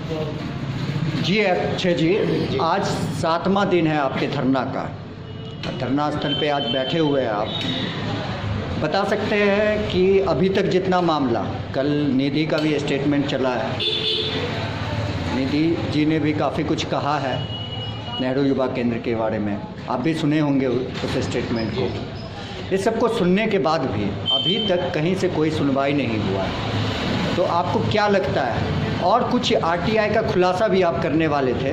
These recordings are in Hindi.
जी अक्षय जी, आज 7वां दिन है आपके धरना का। धरना स्थल पे आज बैठे हुए हैं आप। बता सकते हैं कि अभी तक जितना मामला, कल निधि का भी स्टेटमेंट चला है, निधि जी ने भी काफ़ी कुछ कहा है नेहरू युवा केंद्र के बारे में, आप भी सुने होंगे उस स्टेटमेंट को। ये सबको सुनने के बाद भी अभी तक कहीं से कोई सुनवाई नहीं हुआ है, तो आपको क्या लगता है? और कुछ आरटीआई का खुलासा भी आप करने वाले थे,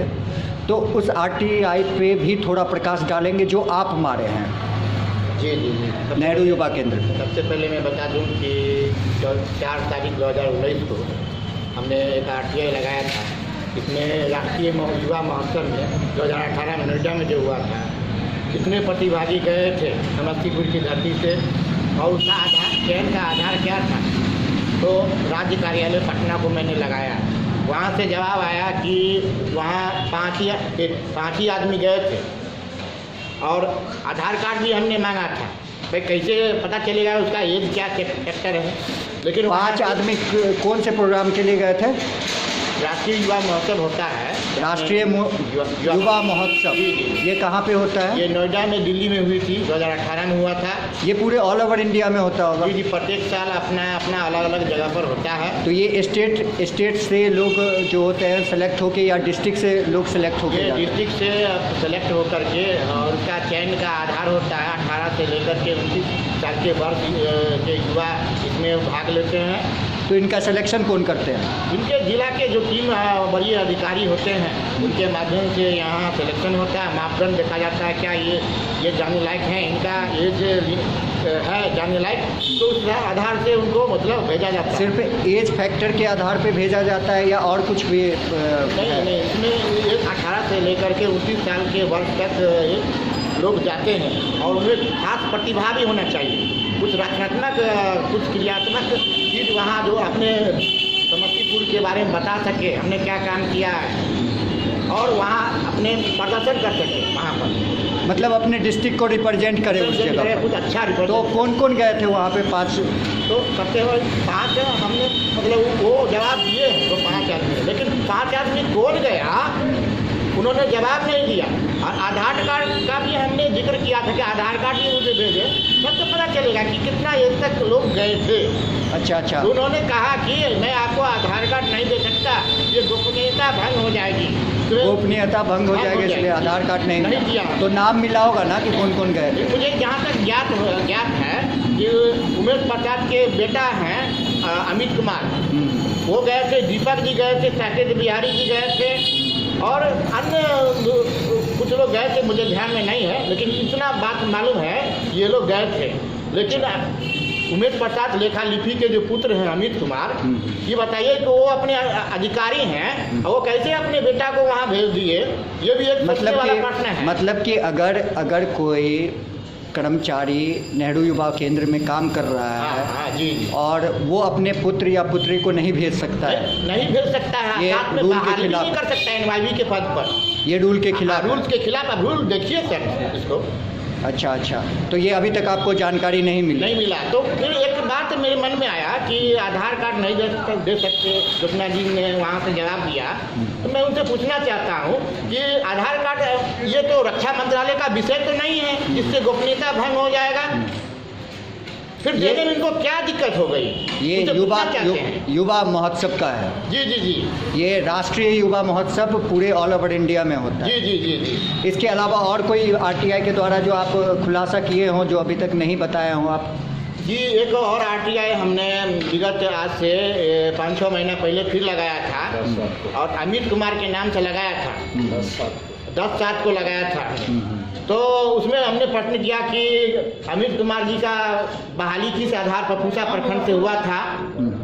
तो उस आरटीआई पे भी थोड़ा प्रकाश डालेंगे जो आप मारे हैं। जी जी जी नेहरू युवा केंद्र। सबसे पहले मैं बता दूं कि 4 तारीख 2019 को हमने एक आरटीआई लगाया था। इसमें राष्ट्रीय युवा महोत्सव में 2018 में नोएडा में जो हुआ था, कितने प्रतिभागी गए थे समस्तीपुर की धरती से, और उसका आधार, चयन का आधार क्या था, तो राज्य कार्यालय पटना को मैंने लगाया। वहाँ से जवाब आया कि वहाँ 5 ही आदमी गए थे, और आधार कार्ड भी हमने मांगा था। भाई कैसे पता चलेगा उसका एज क्या सेक्टर है। लेकिन 5 आदमी कौन से प्रोग्राम के लिए गए थे? राष्ट्रीय युवा महोत्सव होता है, राष्ट्रीय युवा महोत्सव। ये कहाँ पे होता है? ये नोएडा में, दिल्ली में हुई थी, 2018 में हुआ था। ये पूरे ऑल ओवर इंडिया में होता होगा? जी, प्रत्येक साल अपना अलग अलग जगह पर होता है। तो ये स्टेट से लोग जो होते हैं सेलेक्ट होके, या डिस्ट्रिक्ट से लोग सेलेक्ट होके? ये डिस्ट्रिक्ट से सेलेक्ट होकर के, और उसका चयन का आधार होता है 18 से लेकर के 29 साल के वर्ष के युवा इसमें भाग लेते हैं। तो इनका सिलेक्शन कौन करते हैं? इनके जिला के जो 3 वरीय अधिकारी होते हैं, उनके माध्यम से यहाँ सिलेक्शन होता है। मापदंड देखा जाता है, क्या ये जाने लायक हैं, इनका एज है जाने लायक, तो उस आधार से उनको मतलब भेजा जाता है। सिर्फ एज फैक्टर के आधार पे भेजा जाता है, या और कुछ भी? नहीं, इसमें 18 से लेकर के 29 साल के वर्ष तक लोग जाते हैं, और उनमें खास प्रतिभा भी होना चाहिए। कुछ रचनात्मक, कुछ क्रियात्मक चीज़ वहाँ जो अपने समस्तीपुर के बारे में बता सके, हमने क्या काम किया है, और वहाँ अपने प्रदर्शन कर सके वहाँ पर। मतलब अपने डिस्ट्रिक्ट को रिप्रेजेंट करे उस जगह पर। कुछ अच्छा रिप्रेजेंट। तो कौन कौन गए थे वहाँ पे? 5। तो सबसे 5 हमने मतलब वो जवाब दिए हैं, तो 5 आदमी। लेकिन 5 आदमी कौन गया उन्होंने जवाब नहीं दिया। और आधार कार्ड का भी हमने जिक्र किया था कि आधार कार्ड भी मुझे भेजे, तब तो पता चलेगा कि कितना एज तक लोग गए थे। अच्छा। तो उन्होंने कहा कि मैं आपको आधार कार्ड नहीं दे सकता, ये गोपनीयता भंग हो जाएगी। तो गोपनीयता भंग हो जाएगी, इसलिए आधार कार्ड नहीं दिया। तो नाम मिला होगा ना कि कौन कौन गए? मुझे जहाँ तक ज्ञात है कि उमेश प्रसाद के बेटा हैं अमित कुमार, वो गए थे। दीपक जी गए थे, साकेत बिहारी जी गए थे, और अन्य कुछ लोग गए थे, मुझे ध्यान में नहीं है, लेकिन इतना बात मालूम है ये लोग गए थे। लेकिन उमेश प्रसाद लेखा लिपि के जो पुत्र हैं अमित कुमार, ये बताइए कि वो अपने अधिकारी हैं, और वो कैसे अपने बेटा को वहाँ भेज दिए? ये भी एक मतलब वाला प्रश्न है। मतलब कि अगर कोई कर्मचारी नेहरू युवा केंद्र में काम कर रहा है, जी, और वो अपने पुत्र या पुत्री को नहीं भेज सकता है? नहीं भेज सकता है। ये साथ में रूल के बहाली खिलाफ नहीं कर सकता है एनवाईवी के पद पर। ये रूल के खिलाफ? रूल्स के खिलाफ। अब रूल देखिए सर इसको। अच्छा। तो ये अभी तक आपको जानकारी नहीं मिला। तो फिर एक बात मेरे मन में आया कि आधार कार्ड नहीं दे सकते, जोतना जी ने वहाँ से जवाब दिया। तो मैं उनसे पूछना चाहता हूँ कि आधार कार्ड ये तो रक्षा मंत्रालय का विषय तो नहीं है जिससे गोपनीयता भंग हो जाएगा। फिर देने में इनको क्या दिक्कत हो गई? ये युवा महोत्सव का है। जी। ये राष्ट्रीय युवा महोत्सव पूरे ऑल ओवर इंडिया में होता है। जी। इसके अलावा और कोई आरटीआई के द्वारा जो आप खुलासा किए हों, जो अभी तक नहीं बताए हों आप? जी, एक और आरटीआई हमने विगत आज से 5-6 महीना पहले फिर लगाया था, और अमित कुमार के नाम से लगाया था। 10/7 को लगाया था। तो उसमें हमने प्रश्न किया कि अमित कुमार जी का बहाली किस आधार पर पूसा प्रखंड से हुआ था,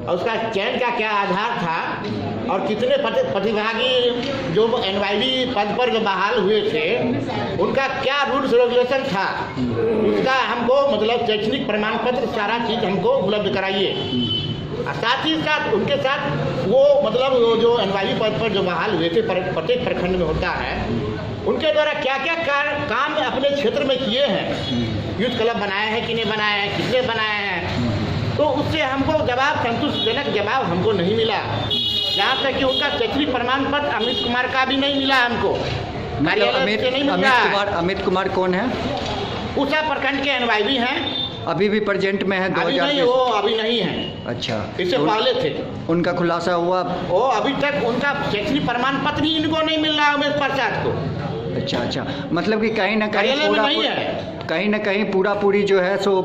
और उसका चयन का क्या आधार था, और कितने प्रतिभागी जो एनवाईवी पद पर जो बहाल हुए थे उनका क्या रूल्स रेगुलेशन था, उसका हमको मतलब शैक्षणिक प्रमाण पत्र सारा चीज़ हमको उपलब्ध कराइए। साथ ही साथ उनके साथ वो मतलब वो जो एनवाईवी पद पर जो बहाल हुए थे, प्रत्येक प्रखंड में होता है, उनके द्वारा क्या क्या काम अपने क्षेत्र में किए हैं, यूथ क्लब बनाए हैं कि नहीं बनाए हैं, कितने बनाए हैं, तो उससे हमको जवाब, संतुष्टिजनक जवाब हमको नहीं मिला। यहाँ तक कि उनका शैक्षणिक प्रमाण पत्र अमित कुमार का भी नहीं मिला हमको, मतलब कार्यालय से नहीं मिल रहा है। अमित कुमार कौन है? उषा प्रखंड के एनवाईवी हैं, अभी भी प्रेजेंट में है? अभी नहीं, वो अभी नहीं है। अच्छा, इससे पहले थे। उनका खुलासा हुआ? वो अभी तक उनका शैक्षणिक प्रमाण पत्र ही इनको नहीं मिल रहा है, उमेश प्रसाद को। अच्छा अच्छा, मतलब कि कहीं ना कहीं कार्यालय में पूरा नहीं है। कहीं ना कहीं पूरी जो है सो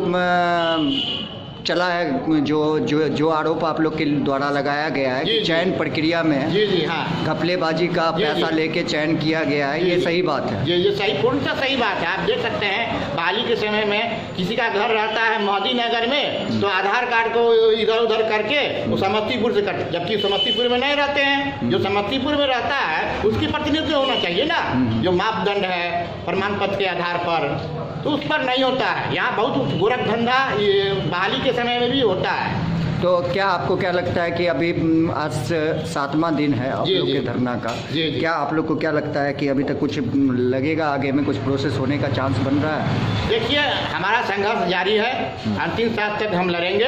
चला है, जो आरोप आप लोग के द्वारा लगाया गया है जी, कि जी। चयन प्रक्रिया में जी जी हाँ, घपलेबाजी का जी, पैसा जी। लेके चयन किया गया है, ये जी, सही बात है? ये सही, पूर्णतः सही बात है। आप देख सकते हैं बहाली के समय में किसी का घर रहता है मोदी नगर में, तो आधार कार्ड को इधर उधर करके वो समस्तीपुर से कट, जबकि समस्तीपुर में नहीं रहते हैं। जो समस्तीपुर में रहता है उसकी प्रतिनिधित्व होना चाहिए ना, जो मापदंड है प्रमाण पत्र के आधार पर, तो उस पर नहीं होता है। यहाँ बहुत गोरख धंधा बहाली के समय में भी होता है। तो क्या आपको क्या लगता है कि अभी आज 7वां दिन है आप जी, लोग जी। के धरना का, जी, जी। क्या आप लोग को क्या लगता है कि अभी तक कुछ लगेगा, आगे में कुछ प्रोसेस होने का चांस बन रहा है? देखिए, हमारा संघर्ष जारी है, अंतिम सांस तक हम लड़ेंगे,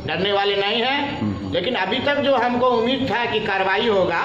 डरने वाले नहीं हैं। लेकिन अभी तक जो हमको उम्मीद था कि कार्रवाई होगा,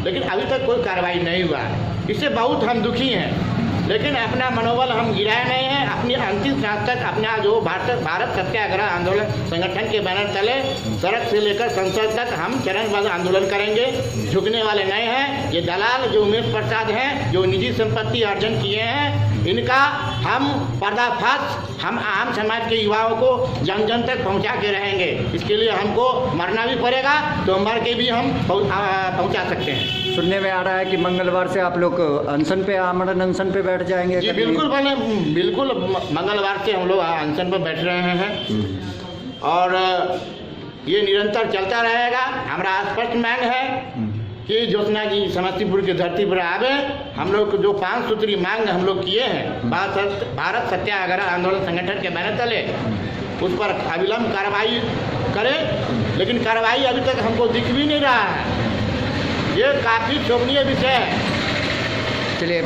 लेकिन अभी तक कोई कार्रवाई नहीं हुआ है। इससे बहुत हम दुखी हैं, लेकिन अपना मनोबल हम गिराए नहीं हैं। अपनी अंतिम सांस तक अपना जो भारत सत्याग्रह आंदोलन संगठन के बैनर तले सड़क से लेकर संसद तक हम चरणबद्ध आंदोलन करेंगे, झुकने वाले नहीं हैं। ये दलाल जो उमेश प्रसाद हैं, जो निजी संपत्ति अर्जन किए हैं, इनका हम पर्दाफाश हम आम समाज के युवाओं को जन जन तक पहुंचा के रहेंगे। इसके लिए हमको मरना भी पड़ेगा, तो मर के भी हम पहुंचा सकते हैं। सुनने में आ रहा है कि मंगलवार से आप लोग अनशन पे, आमरण अनशन पे बैठ जाएंगे? जी बिल्कुल, बिल्कुल मंगलवार से हम लोग अनशन पर बैठ रहे हैं और ये निरंतर चलता रहेगा। हमारा स्पष्ट मांग है कि ज्योत्सना जी समस्तीपुर की धरती पर आवे। हम लोग जो 5 सूत्री मांग हम लोग किए हैं भारत सत्याग्रह आंदोलन संगठन के बैनर तले, उस पर अविलंब कार्रवाई करें, लेकिन कार्रवाई अभी तक हमको दिख भी नहीं रहा है। ये काफ़ी शोभनीय विषय है। चलिए,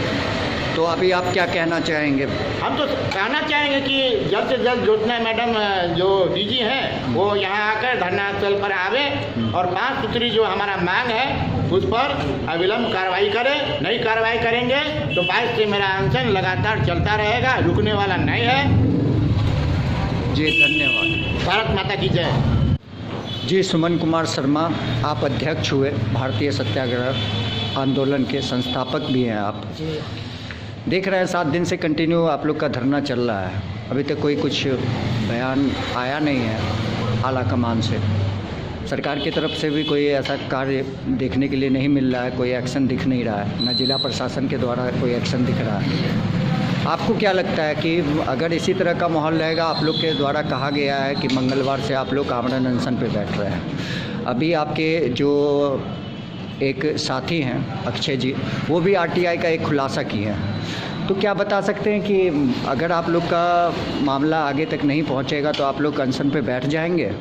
तो अभी आप क्या कहना चाहेंगे? हम तो कहना चाहेंगे कि जल्द से जल्द ज्योत्सना मैडम जो डीजी हैं वो यहाँ आकर धरना स्थल पर आवे और 5 सूत्री जो हमारा मांग है उस पर अविलंब कार्रवाई करें। नहीं कार्रवाई करेंगे तो 22 से मेरा अनशन लगातार चलता रहेगा, रुकने वाला नहीं है। जी धन्यवाद। भारत माता की जय। जी, सुमन कुमार शर्मा, आप अध्यक्ष हुए भारतीय सत्याग्रह आंदोलन के, संस्थापक भी हैं आप। देख रहे हैं 7 दिन से कंटिन्यू आप लोग का धरना चल रहा है, अभी तक कोई कुछ बयान आया नहीं है आला कमान से, सरकार की तरफ से भी कोई ऐसा कार्य देखने के लिए नहीं मिल रहा है, कोई एक्शन दिख नहीं रहा है, न जिला प्रशासन के द्वारा कोई एक्शन दिख रहा है। आपको क्या लगता है कि अगर इसी तरह का माहौल रहेगा, आप लोग के द्वारा कहा गया है कि मंगलवार से आप लोग आमरण अनशन पे बैठ रहे हैं, अभी आपके जो एक साथी हैं अक्षय जी, वो भी आरटीआई का एक खुलासा किए हैं, तो क्या बता सकते हैं कि अगर आप लोग का मामला आगे तक नहीं पहुंचेगा तो आप लोग अनशन पे बैठ जाएंगे?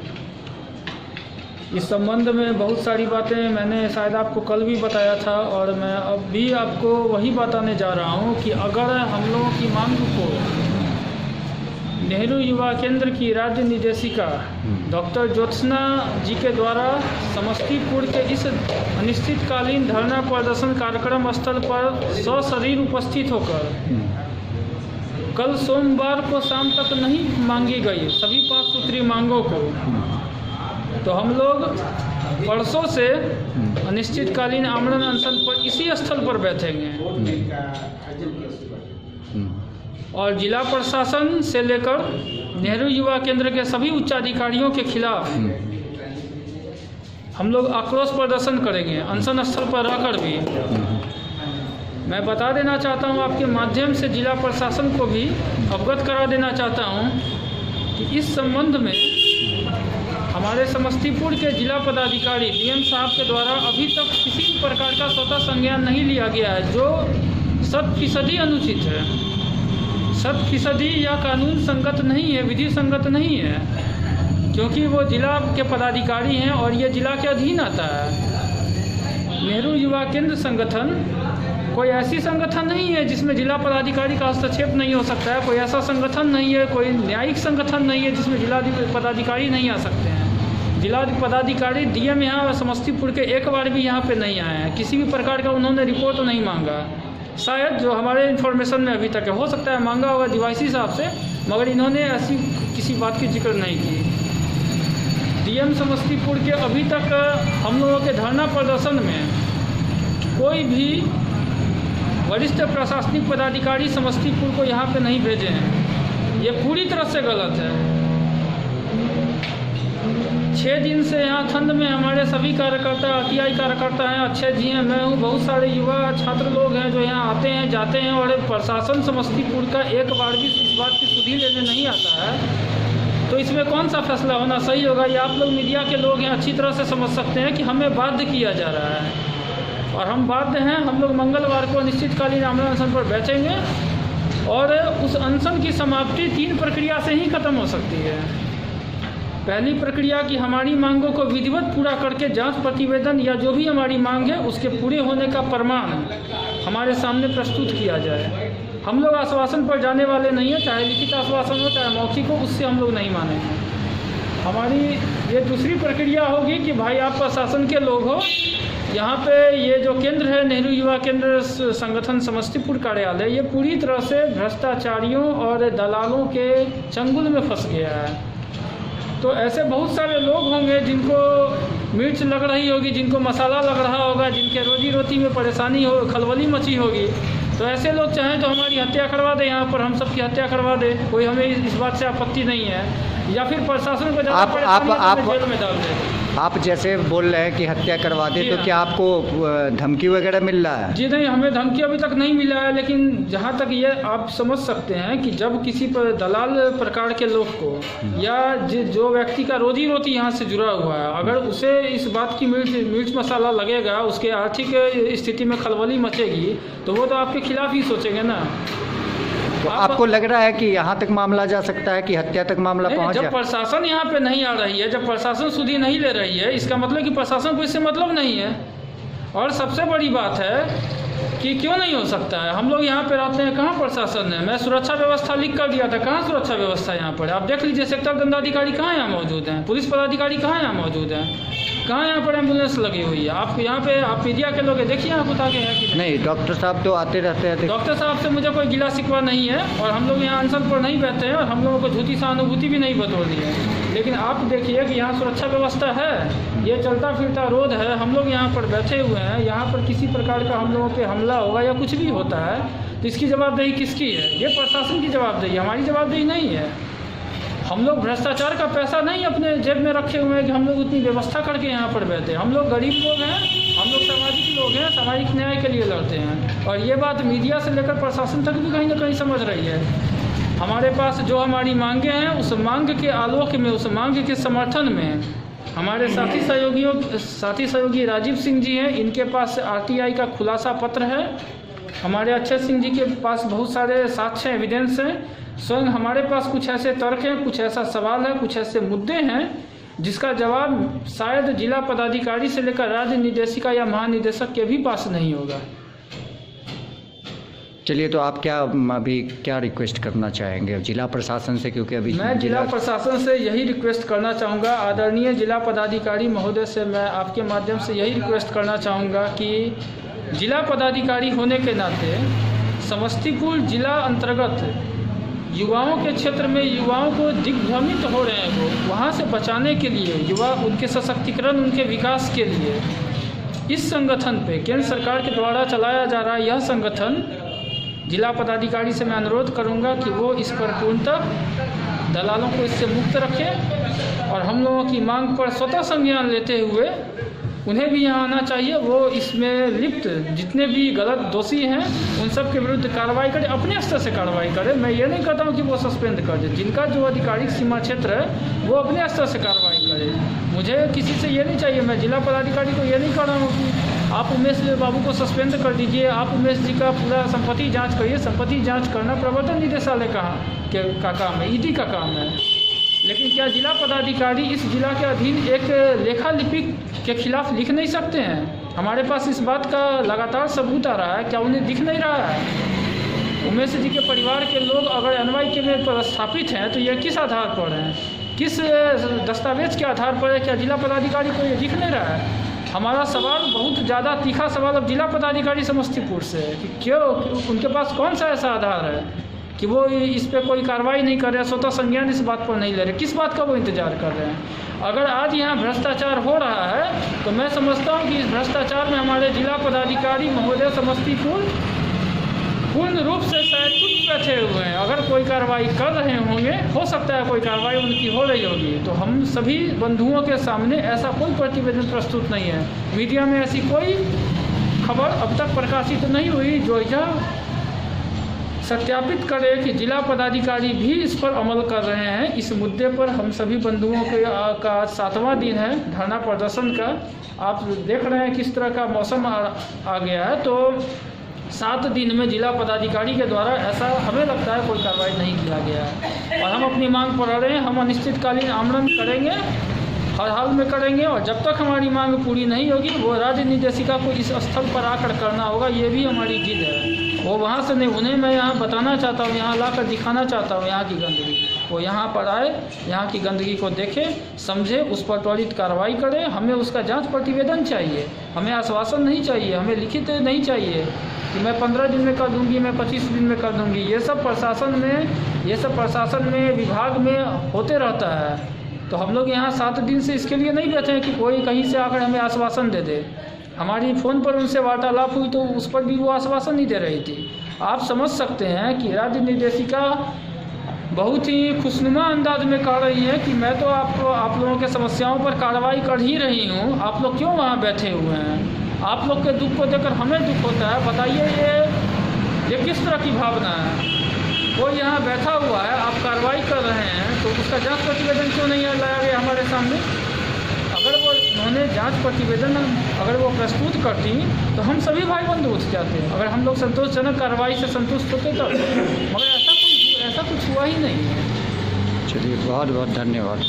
इस संबंध में बहुत सारी बातें मैंने शायद आपको कल भी बताया था और मैं अब भी आपको वही बताने जा रहा हूं कि अगर हम लोगों की मांग को नेहरू युवा केंद्र की राज्य निदेशिका डॉक्टर ज्योत्सना जी के द्वारा समस्तीपुर के इस अनिश्चितकालीन धरना प्रदर्शन कार्यक्रम स्थल पर सशरीर उपस्थित होकर कल सोमवार को शाम तक नहीं मांगी गई सभी 5 सूत्री मांगों को, तो हम लोग परसों से अनिश्चितकालीन आमरण अनशन पर इसी स्थल पर बैठेंगे और जिला प्रशासन से लेकर नेहरू युवा केंद्र के सभी उच्चाधिकारियों के खिलाफ हम लोग आक्रोश प्रदर्शन करेंगे अनशन स्थल पर रहकर भी। मैं बता देना चाहता हूं, आपके माध्यम से जिला प्रशासन को भी अवगत करा देना चाहता हूं कि इस संबंध में हमारे समस्तीपुर के जिला पदाधिकारी डीएम साहब के द्वारा अभी तक किसी भी प्रकार का स्वतः संज्ञान नहीं लिया गया है, जो 100% अनुचित है, 100% या कानून संगत नहीं है, विधि संगत नहीं है, क्योंकि वो जिला के पदाधिकारी हैं और ये जिला के अधीन आता है। नेहरू युवा केंद्र संगठन कोई ऐसी संगठन नहीं है जिसमें जिला पदाधिकारी का हस्तक्षेप नहीं हो सकता है, कोई ऐसा संगठन नहीं है, कोई न्यायिक संगठन नहीं है जिसमें जिला पदाधिकारी नहीं आ सकते हैं। जिला पदाधिकारी डीएम यहाँ समस्तीपुर के एक बार भी यहाँ पे नहीं आए हैं, किसी भी प्रकार का उन्होंने रिपोर्ट नहीं मांगा। शायद जो हमारे इन्फॉर्मेशन में अभी तक है, हो सकता है मांगा होगा डीवाईसी साहब से, मगर इन्होंने ऐसी किसी बात की जिक्र नहीं की। डीएम समस्तीपुर के अभी तक हम लोगों के धरना प्रदर्शन में कोई भी वरिष्ठ प्रशासनिक पदाधिकारी समस्तीपुर को यहाँ पे नहीं भेजे हैं। ये पूरी तरह से गलत है। 6 दिन से यहाँ ठंड में हमारे सभी कार्यकर्ता, आरटीआई कार्यकर्ता हैं, अच्छे जी हैं, मैं हूँ, बहुत सारे युवा छात्र लोग हैं जो यहाँ आते हैं जाते हैं, और प्रशासन समस्तीपुर का एक बार भी इस बात की सुधि लेने नहीं आता है। तो इसमें कौन सा फैसला होना सही होगा, ये आप लोग मीडिया के लोग हैं अच्छी तरह से समझ सकते हैं कि हमें बाध्य किया जा रहा है, और हम बाध्य हैं। हम लोग मंगलवार को अनिश्चितकालीन आमरण अनशन पर बैठेंगे, और उस अनशन की समाप्ति 3 प्रक्रिया से ही खत्म हो सकती है। पहली प्रक्रिया की हमारी मांगों को विधिवत पूरा करके जांच प्रतिवेदन या जो भी हमारी मांग है उसके पूरे होने का प्रमाण हमारे सामने प्रस्तुत किया जाए। हम लोग आश्वासन पर जाने वाले नहीं हैं, चाहे लिखित आश्वासन हो चाहे मौखिक हो, उससे हम लोग नहीं मानेंगे। हमारी ये दूसरी प्रक्रिया होगी कि भाई आप प्रशासन के लोग हो, यहाँ पे ये जो केंद्र है नेहरू युवा केंद्र संगठन समस्तीपुर कार्यालय, ये पूरी तरह से भ्रष्टाचारियों और दलालों के चंगुल में फंस गया है। तो ऐसे बहुत सारे लोग होंगे जिनको मिर्च लग रही होगी, जिनको मसाला लग रहा होगा, जिनके रोजी रोटी में परेशानी हो, खलबली मची होगी। तो ऐसे लोग चाहें तो हमारी हत्या करवा दे, यहाँ पर हम सबकी हत्या करवा दे, कोई हमें इस बात से आपत्ति नहीं है। या फिर प्रशासन को आप जेल में डाल दे। आप जैसे बोल रहे हैं कि हत्या करवा दे, तो क्या आपको धमकी वगैरह मिल रहा है? जी नहीं, हमें धमकी अभी तक नहीं मिला है, लेकिन जहाँ तक ये आप समझ सकते हैं कि जब किसी पर दलाल प्रकार के लोग को या जो व्यक्ति का रोजी रोटी यहाँ से जुड़ा हुआ है, अगर उसे इस बात की मिर्च मसाला लगेगा, उसके आर्थिक स्थिति में खलबली मचेगी, तो वो तो आपके खिलाफ ही सोचेंगे ना। तो आपको लग रहा है कि यहाँ तक मामला जा सकता है कि हत्या तक मामला पहुँच जाए? जब प्रशासन यहाँ पे नहीं आ रही है, जब प्रशासन सुधि नहीं ले रही है, इसका मतलब कि प्रशासन को इससे मतलब नहीं है। और सबसे बड़ी बात है कि क्यों नहीं हो सकता है, हम लोग यहाँ पे रहते हैं, कहाँ प्रशासन है? मैं सुरक्षा व्यवस्था लिख कर दिया था, कहाँ सुरक्षा व्यवस्था यहाँ पर? आप देख लीजिए, सेक्टर दंडाधिकारी कहाँ यहाँ मौजूद हैं, पुलिस पदाधिकारी कहाँ यहाँ मौजूद हैं, कहाँ यहाँ पर एम्बुलेंस लगी हुई है? आप यहाँ पे आप मीडिया के लोग देखिए, आप बता के है कि नहीं? डॉक्टर साहब तो आते रहते हैं। डॉक्टर साहब से मुझे कोई गिला शिकवा नहीं है, और हम लोग यहाँ अनशन पर नहीं बैठते हैं, और हम लोगों को झूठी सहानुभूति भी नहीं बतौली है। लेकिन आप देखिए कि यहाँ सुरक्षा व्यवस्था है, ये चलता फिरता रोड है, हम लोग यहाँ पर बैठे हुए हैं, यहाँ पर किसी प्रकार का हम लोगों पे हमला होगा या कुछ भी होता है तो इसकी जवाबदेही किसकी है? ये प्रशासन की जवाबदेही, हमारी जवाबदेही नहीं है। हम लोग भ्रष्टाचार का पैसा नहीं अपने जेब में रखे हुए हैं कि हम लोग उतनी व्यवस्था करके यहाँ पर बैठे। हम लोग गरीब लोग हैं, हम लोग सामाजिक लोग हैं, सामाजिक न्याय के लिए लड़ते हैं, और ये बात मीडिया से लेकर प्रशासन तक भी कहीं ना कहीं समझ रही है। हमारे पास जो हमारी मांगे हैं, उस मांग के आलोक में, उस मांग के समर्थन में हमारे साथी सहयोगी राजीव सिंह जी हैं, इनके पास आरटीआई का खुलासा पत्र है। हमारे अक्षय सिंह जी के पास बहुत सारे साक्ष्य एविडेंस हैं। स्वयं हमारे पास कुछ ऐसे तर्क हैं, कुछ ऐसा सवाल है, कुछ ऐसे मुद्दे हैं जिसका जवाब शायद जिला पदाधिकारी से लेकर राज्य निदेशिका या महानिदेशक के भी पास नहीं होगा। चलिए, तो आप अभी क्या रिक्वेस्ट करना चाहेंगे जिला प्रशासन से? क्योंकि अभी मैं जिला प्रशासन से यही रिक्वेस्ट करना चाहूँगा, आदरणीय जिला पदाधिकारी महोदय से मैं आपके माध्यम से यही रिक्वेस्ट करना चाहूँगा कि जिला पदाधिकारी होने के नाते समस्तीपुर जिला अंतर्गत युवाओं के क्षेत्र में युवाओं को दिग्भ्रमित हो रहे हैं, वो वहाँ से बचाने के लिए, युवा उनके सशक्तिकरण, उनके विकास के लिए इस संगठन पे केंद्र सरकार के द्वारा चलाया जा रहा है यह संगठन, जिला पदाधिकारी से मैं अनुरोध करूंगा कि वो इस पर पूर्णतः दलालों को इससे मुक्त रखें, और हम लोगों की मांग पर स्वतः संज्ञान लेते हुए उन्हें भी यहाँ आना चाहिए। वो इसमें लिप्त जितने भी गलत दोषी हैं उन सब के विरुद्ध कार्रवाई करें, अपने स्तर से कार्रवाई करें। मैं ये नहीं कहता हूँ कि वो सस्पेंड कर दे, जिनका जो आधिकारिक सीमा क्षेत्र है वो अपने स्तर से कार्रवाई करे। मुझे किसी से ये नहीं चाहिए, मैं जिला पदाधिकारी को ये नहीं कह रहा हूँ कि आप उमेश बाबू को सस्पेंड कर दीजिए, आप उमेश जी का पूरा संपत्ति जाँच करिए। संपत्ति जाँच करना प्रवर्तन निदेशालय का काम है, ईडी का काम है। लेकिन क्या जिला पदाधिकारी इस जिला के अधीन एक लेखा लिपिक के खिलाफ लिख नहीं सकते हैं? हमारे पास इस बात का लगातार सबूत आ रहा है, क्या उन्हें दिख नहीं रहा है? उमेश जी के परिवार के लोग अगर एनवाई के में स्थापित हैं तो ये किस आधार पर हैं? किस दस्तावेज के आधार पर है? क्या जिला पदाधिकारी को ये दिख नहीं रहा है? हमारा सवाल बहुत ज़्यादा तीखा सवाल अब जिला पदाधिकारी समस्तीपुर से है कि क्यों, उनके पास कौन सा ऐसा आधार है कि वो इस पे कोई कार्रवाई नहीं कर रहे हैं, स्वतः संज्ञान इस बात पर नहीं ले रहे? किस बात का वो इंतजार कर रहे हैं? अगर आज यहाँ भ्रष्टाचार हो रहा है तो मैं समझता हूँ कि इस भ्रष्टाचार में हमारे जिला पदाधिकारी महोदय समस्तीपुर पूर्ण रूप से शायद चुप बैठे हुए हैं। अगर कोई कार्रवाई कर रहे होंगे, हो सकता है कोई कार्रवाई उनकी हो रही होगी, तो हम सभी बंधुओं के सामने ऐसा कोई प्रतिवेदन प्रस्तुत नहीं है। मीडिया में ऐसी कोई खबर अब तक प्रकाशित नहीं हुई जो यह सत्यापित करे कि जिला पदाधिकारी भी इस पर अमल कर रहे हैं। इस मुद्दे पर हम सभी बंधुओं का 7वां दिन है धरना प्रदर्शन का। आप देख रहे हैं किस तरह का मौसम आ गया है, तो 7 दिन में जिला पदाधिकारी के द्वारा ऐसा हमें लगता है कोई कार्रवाई नहीं किया गया है। और हम अपनी मांग पर अड़े हैं। हम अनिश्चितकालीन आंदोलन करेंगे, हर हाल में करेंगे, और जब तक हमारी मांग पूरी नहीं होगी वो राज्य निर्देशिका को इस स्थल पर आकर करना होगा। ये भी हमारी जिद है। वो वहाँ से नहीं, उन्हें मैं यहाँ बताना चाहता हूँ, यहाँ लाकर दिखाना चाहता हूँ यहाँ की गंदगी। वो यहाँ पर आए, यहाँ की गंदगी को देखे, समझे, उस पर त्वरित कार्रवाई करें। हमें उसका जांच प्रतिवेदन चाहिए, हमें आश्वासन नहीं चाहिए, हमें लिखित नहीं चाहिए कि मैं 15 दिन में कर दूंगी, मैं 25 दिन में कर दूंगी। ये सब प्रशासन में विभाग में होते रहता है। तो हम लोग यहाँ 7 दिन से इसके लिए नहीं बैठे हैं कि कोई कहीं से आकर हमें आश्वासन दे दे। हमारी फ़ोन पर उनसे वार्तालाप हुई तो उस पर भी वो आश्वासन नहीं दे रही थी। आप समझ सकते हैं कि राज्य निर्देशिका बहुत ही खुशनुमा अंदाज में कह रही है कि मैं तो आप लोगों के समस्याओं पर कार्रवाई कर ही रही हूँ, आप लोग क्यों वहाँ बैठे हुए हैं? आप लोग के दुख को देखकर हमें दुख होता है। बताइए ये किस तरह की भावना है? कोई यहाँ बैठा हुआ है, आप कार्रवाई कर रहे हैं, तो उसका जांच प्रतिवेदन क्यों नहीं लाया गया हमारे सामने? अगर वो उन्होंने जांच प्रतिवेदन अगर वो प्रस्तुत करती तो हम सभी भाई बंधु उठ जाते। अगर हम लोग संतोषजनक कार्रवाई से संतुष्ट होते तो, मगर ऐसा कुछ हुआ ही नहीं है। चलिए, बहुत बहुत धन्यवाद।